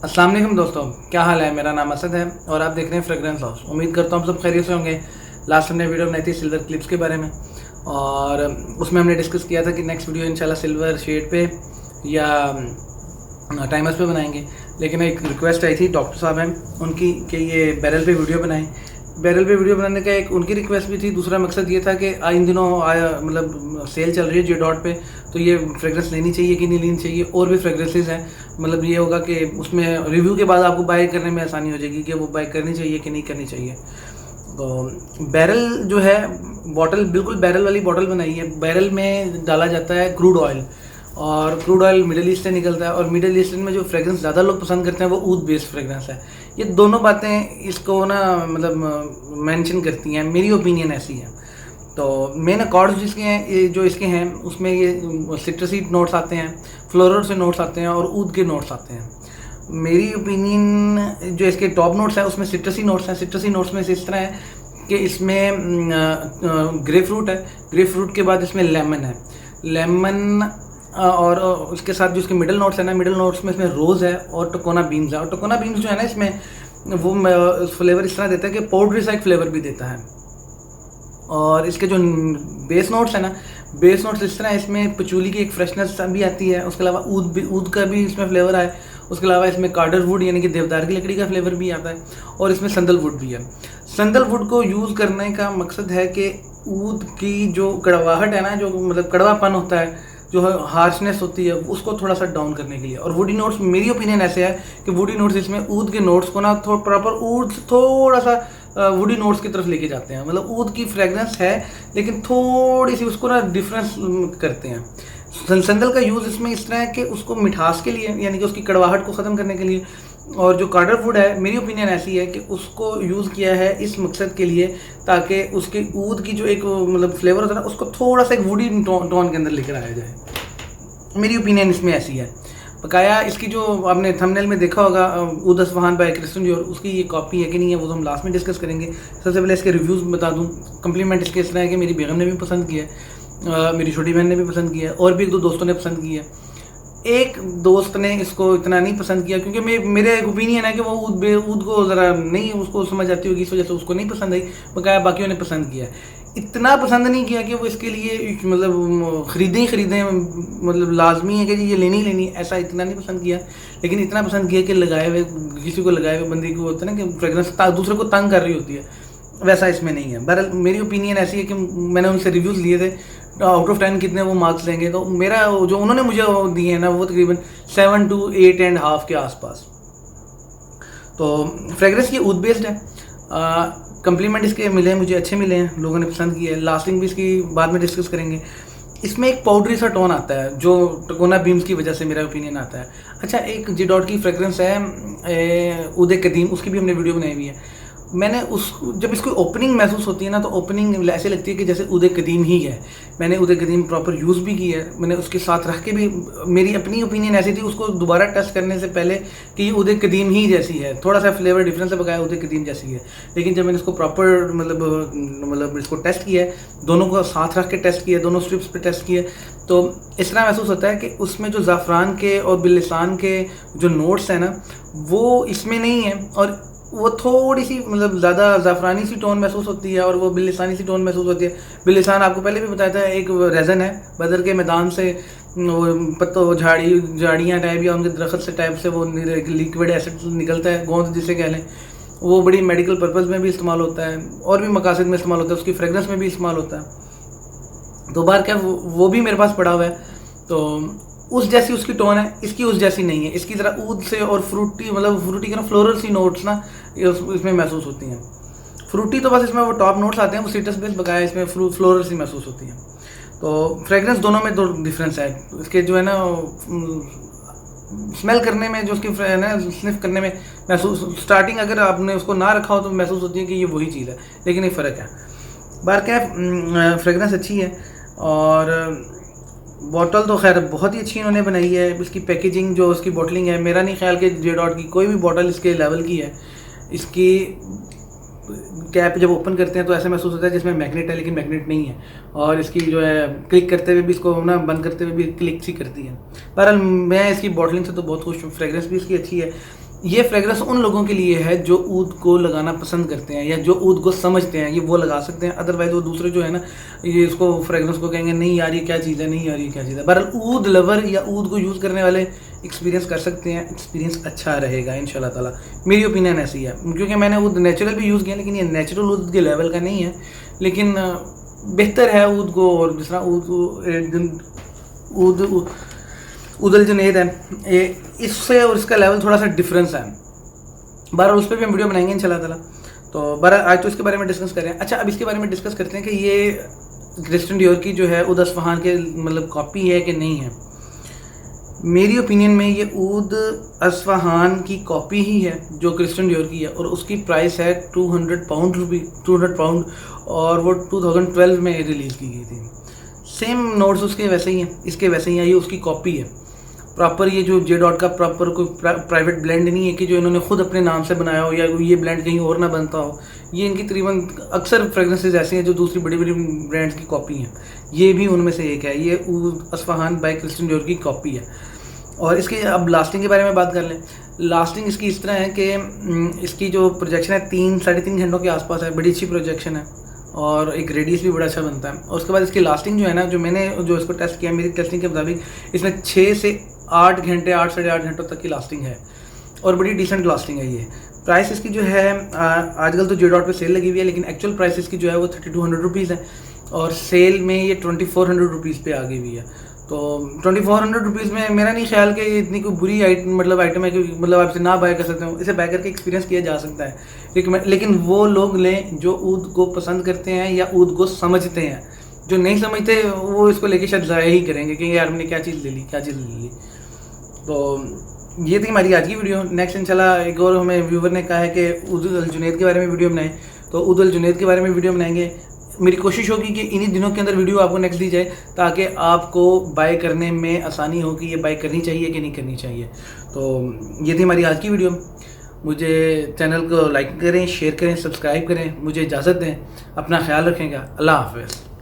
अस्सलाम वालेकुम दोस्तों, क्या हाल है। मेरा नाम असद है और आप देख रहे हैं फ्रेग्रेंस हाउस। उम्मीद करता हूँ आप सब खैरियत से होंगे। लास्ट हमने वीडियो बनाई थी सिल्वर क्लिप्स के बारे में और उसमें हमने डिस्कस किया था कि नेक्स्ट वीडियो इंशाल्लाह सिल्वर शेड पे या टाइमर्स पे बनाएंगे। लेकिन एक रिक्वेस्ट आई थी, डॉक्टर साहब हैं उनकी, कि ये बैरल पे वीडियो बनाएं। बैरल पे वीडियो बनाने का एक उनकी रिक्वेस्ट भी थी। दूसरा मकसद ये था कि इन दिनों मतलब सेल चल रही है जे डॉट पे, तो ये फ्रेग्रेंस लेनी चाहिए कि नहीं लेनी चाहिए। और भी फ्रेग्रेंसेज हैं, मतलब ये होगा कि उसमें रिव्यू के बाद आपको बाय करने में आसानी हो जाएगी कि वो बाय करनी चाहिए कि नहीं करनी चाहिए। तो बैरल जो है, बॉटल बिल्कुल बैरल वाली बॉटल बनाई है। बैरल में डाला जाता है क्रूड ऑयल और क्रूड ऑयल मिडिल ईस्ट से निकलता है और मिडिल ईस्ट में जो फ्रेग्रेंस ज़्यादा लोग पसंद करते हैं वो ऊद बेस्ड फ्रेग्रेंस है। ये दोनों बातें इसको ना मतलब मेंशन करती हैं, मेरी ओपिनियन ऐसी है। तो मेन अकॉर्ड्स जिसके हैं, ये जो इसके हैं उसमें ये सिट्रसी नोट्स आते हैं, फ्लोरल से नोट्स आते हैं और ऊद के नोट्स आते हैं। मेरी ओपिनियन जो इसके टॉप नोट्स हैं उसमें सिट्रसी नोट्स हैं। सिट्रसी नोट्स में से इस तरह है कि इसमें ग्रे फ्रूट है, ग्रे फ्रूट के बाद इसमें लेमन है, लेमन और उसके साथ जो इसके मिडल नोट्स है ना, मिडल नोट्स में इसमें रोज़ है और टोकोना बीन्स है। और टोकोना बीन्स जो है ना, इसमें वो फ्लेवर इस तरह देता है कि पाउडरी सा एक फ्लेवर भी देता है। और इसके जो बेस नोट्स है ना, बेस नोट्स इस तरह है, इसमें पचूली की एक फ्रेशनेस भी आती है। उसके अलावा ऊद का भी इसमें फ्लेवर है। उसके अलावा इसमें कार्डर वुड यानी कि देवदार की लकड़ी का फ्लेवर भी आता है और इसमें संदल वुड भी है। संदल वुड को यूज़ करने का मकसद है कि ऊद की जो कड़वाहट है ना, जो मतलब कड़वापन होता है, जो हार्शनेस होती है, उसको थोड़ा सा डाउन करने के लिए। और वुडी नोट्स, मेरी ओपिनियन ऐसे है कि वुडी नोट्स इसमें ऊद के नोट्स को ना प्रॉपर ऊद थोड़ा सा वुडी नोट्स की तरफ लेके जाते हैं। मतलब ऊद की फ्रेगनेंस है लेकिन थोड़ी सी उसको ना डिफरेंस करते हैं। संदल का यूज़ इसमें इस तरह है कि उसको मिठास के लिए यानी कि उसकी कड़वाहट को ख़त्म करने के लिए। और जो कार्डर वुड है, मेरी ओपिनियन ऐसी है कि उसको यूज़ किया है इस मकसद के लिए ताकि उसके ऊद की जो एक मतलब फ्लेवर होता है ना, उसको थोड़ा सा एक वुडी टोन के अंदर लेकर आया जाए। मेरी ओपिनियन इसमें ऐसी है। बकाया इसकी जो आपने थंबनेल में देखा होगा ऊद असफहान बाय क्रिस्टन डियोर, उसकी ये कॉपी है कि नहीं है वो तो हम लास्ट में डिस्कस करेंगे। सबसे पहले इसके रिव्यूज़ बता दूं। कम्प्लीमेंट इसके इस तरह है कि मेरी बेगम ने भी पसंद किया है, मेरी छोटी बहन ने भी पसंद किया है और भी एक दो दोस्तों ने पसंद किया है। एक दोस्त ने इसको इतना नहीं पसंद किया क्योंकि मेरे एक ओपिनियन है कि वो ऊद को ज़रा नहीं उसको समझ आती होगी, इस वजह से उसको नहीं पसंद आई। बकाया बाकियों ने पसंद किया। इतना पसंद नहीं किया कि वो इसके लिए मतलब ख़रीदें, मतलब लाजमी है कि जी ये लेनी ही लेनी, ऐसा इतना नहीं पसंद किया। लेकिन इतना पसंद किया कि लगाए हुए किसी को, लगाए हुए बंदे को होता है ना कि फ्रेगरेंस दूसरे को तंग कर रही होती है, वैसा इसमें नहीं है। बहरहाल मेरी ओपिनियन ऐसी है कि मैंने उनसे रिव्यूज़ लिए थे, आउट ऑफ 10 कितने वो मार्क्स लेंगे, तो मेरा जो उन्होंने मुझे दिए हैं ना वो तकरीबन 7 to 8.5 के आसपास। तो फ्रेगरेंस ये ऊद बेस्ड है। कम्प्लीमेंट इसके मिले हैं, मुझे अच्छे मिले हैं, लोगों ने पसंद किया है। लास्टिंग भी इसकी बाद में डिस्कस करेंगे। इसमें एक पाउडरी सा टोन आता है जो टकोना बीम्स की वजह से मेरा ओपिनियन आता है। अच्छा, एक जी डॉट की फ्रेगरेंस है ऊद कदीम, उसकी भी हमने वीडियो बनाई हुई है। मैंने उस जब इसको ओपनिंग महसूस होती है ना, तो ओपनिंग ऐसे लगती है कि जैसे ऊद कदीम ही है। मैंने ऊद कदीम प्रॉपर यूज़ भी की है, मैंने उसके साथ रख के भी, मेरी अपनी ओपिनियन ऐसी थी उसको दोबारा टेस्ट करने से पहले कि ये ऊद कदीम ही जैसी है, थोड़ा सा फ्लेवर डिफरेंस है, बकाया ऊद कदीम जैसी है। लेकिन जब मैंने इसको प्रॉपर मतलब इसको टेस्ट किया है, दोनों को साथ रख के टेस्ट किया, दोनों स्ट्रिप्स पे टेस्ट किए, तो इस तरह महसूस होता है कि उसमें जो ज़ाफ़रान के और बिलिसान के जो नोट्स हैं ना, वो इसमें नहीं है। और वो थोड़ी सी मतलब ज़्यादा ज़ाफ़रानी सी टोन महसूस होती है और वो बिलिसानी सी टोन महसूस होती है। बिलिसान आपको पहले भी बताया था, एक रेज़न है, बदर के मैदान से पत्तों झाड़ियाँ टाइप या उनके दरख्त से टाइप से वो लिक्विड एसिड निकलता है, गोंद जिसे कह लें। वो बड़ी मेडिकल पर्पज़ में भी इस्तेमाल होता है और भी मकासद में इस्तेमाल होता है, उसकी फ्रेगरेंस में भी इस्तेमाल होता है। तो बार क्या वो भी मेरे पास पड़ा हुआ है। तो उस जैसी उसकी टोन है, इसकी उस जैसी नहीं है। इसकी ज़रा ऊद से और फ्रूटी, मतलब फ्रूटी के ना फ्लोरल सी नोट्स ना इसमें महसूस होती हैं। फ्रूटी तो बस इसमें वो टॉप नोट्स आते हैं, वो सिट्रस बेस, बकाया इसमें फ्लोरल सी महसूस होती हैं। तो फ्रेगरेंस दोनों में दो डिफरेंस है। इसके जो है ना स्मेल करने में, जो उसकी है ना स्निफ करने में महसूस, स्टार्टिंग अगर आपने उसको ना रखा हो तो महसूस होती है कि ये वही चीज़ है, लेकिन एक फ़र्क है। बार क्या फ्रेगरेंस अच्छी है और बॉटल तो खैर बहुत ही अच्छी इन्होंने बनाई है। इसकी पैकेजिंग, जो उसकी बॉटलिंग है, मेरा नहीं ख्याल कि जे डॉट की कोई भी बॉटल इसके लेवल की है। इसकी कैप जब ओपन करते हैं तो ऐसा महसूस होता है जिसमें मैग्नेट है, लेकिन मैग्नेट नहीं है। और इसकी जो है क्लिक करते हुए भी, इसको ना बंद करते हुए भी क्लिक सी करती है। बहरहाल मैं इसकी बॉटलिंग से तो बहुत खुश हूँ। फ्रेगरेंस भी इसकी अच्छी है। ये फ्रेगरेंस उन लोगों के लिए है जो ऊद को लगाना पसंद करते हैं या जो ऊद को समझते हैं, ये वो लगा सकते हैं। अदरवाइज वो दूसरे जो है ना, ये इसको फ्रेगरेंस को कहेंगे नहीं यार ये क्या चीज़ है, नहीं यार ये क्या चीज़ है। बहरहाल ऊद लवर या ऊद को यूज़ करने वाले एक्सपीरियंस कर सकते हैं, एक्सपीरियंस अच्छा रहेगा इंशाल्लाह ताला। मेरी ओपिनियन ऐसी है, क्योंकि मैंने ऊद नेचुरल भी यूज़ किया, लेकिन ये नेचुरल ऊद के लेवल का नहीं है, लेकिन बेहतर है ऊद को। और जिस तरह ऊद उदल जुनैद है, इससे और इसका लेवल थोड़ा सा डिफरेंस है। बहरहाल उस पर भी हम वीडियो बनाएंगे इंशाल्लाह ताला। तो बहरहाल आज तो इसके बारे में डिस्कस करें। अच्छा, अब इसके बारे में डिस्कस करते हैं कि ये क्रिस्टियन डियोर की जो है ऊद अस्फहान के मतलब कॉपी है कि नहीं है। मेरी ओपिनियन में ये ऊद अस्फहान की कॉपी ही है जो क्रिस्टियन डियोर की है, और उसकी प्राइस है 200 पाउंड, और वो 2012 में रिलीज़ की गई थी। सेम नोट्स उसके वैसे ही हैं, इसके वैसे ही हैं, ये उसकी कॉपी है प्रॉपर। ये जो जे डॉट का प्रॉपर कोई प्राइवेट ब्लेंड नहीं है कि जो इन्होंने खुद अपने नाम से बनाया हो या ये ब्लेंड कहीं और ना बनता हो। ये इनकी तकरीबन अक्सर फ्रेगरेंसेज ऐसी हैं जो दूसरी बड़ी बड़ी ब्रांड्स की कॉपी हैं, ये भी उनमें से एक है। ये ऊद अस्फहान बाय क्रिस्टियन डियोर की कॉपी है। और इसकी अब लास्टिंग के बारे में बात कर लें। लास्टिंग इसकी इस तरह है कि इसकी जो प्रोजेक्शन है 3-3.5 घंटों के आसपास है, बड़ी अच्छी प्रोजेक्शन है, और एक रेडियस भी बड़ा अच्छा बनता है। और उसके बाद इसकी लास्टिंग जो है ना, जो मैंने जो इसको टेस्ट किया, मेरी टेस्टिंग के मुताबिक इसमें 6 से 8 घंटे, 8 साढ़े 8 घंटों तक की लास्टिंग है, और बड़ी डिसेंट लास्टिंग है ये। प्राइस इसकी जो है आजकल तो जे डॉट पर सेल लगी हुई है, लेकिन एक्चुअल प्राइस इसकी जो है वो 3200 रुपीज़ है, और सेल में ये 2400 रुपीज़ पे आ गई हुई है। तो 2400 रुपीज़ में मेरा नहीं ख्याल कि ये इतनी कोई बुरी आइटम है कि मतलब आप इसे ना बाय कर सकते हो। इसे बाय करके एक्सपीरियंस किया जा सकता है, लेकिन वो लोग लें जो ऊद को पसंद करते हैं या ऊद को समझते हैं। जो नहीं समझते वो इसको लेके शायद ज़ाया ही करेंगे कि यार हमने क्या चीज़ ले ली। तो ये थी हमारी आज की वीडियो। नेक्स्ट इंशाल्लाह एक और हमें व्यूवर ने कहा है कि ऊद अल जुनैद के बारे में वीडियो बनाएं, तो ऊद अल जुनैद के बारे में वीडियो बनाएंगे। मेरी कोशिश होगी कि इन्हीं दिनों के अंदर वीडियो आपको नेक्स्ट दी जाए, ताकि आपको बाय करने में आसानी हो कि ये बाय करनी चाहिए कि नहीं करनी चाहिए। तो ये थी हमारी आज की वीडियो। मुझे चैनल को लाइक करें, शेयर करें, सब्सक्राइब करें। मुझे इजाज़त दें, अपना ख्याल रखेंगे। अल्लाह हाफ़िज़।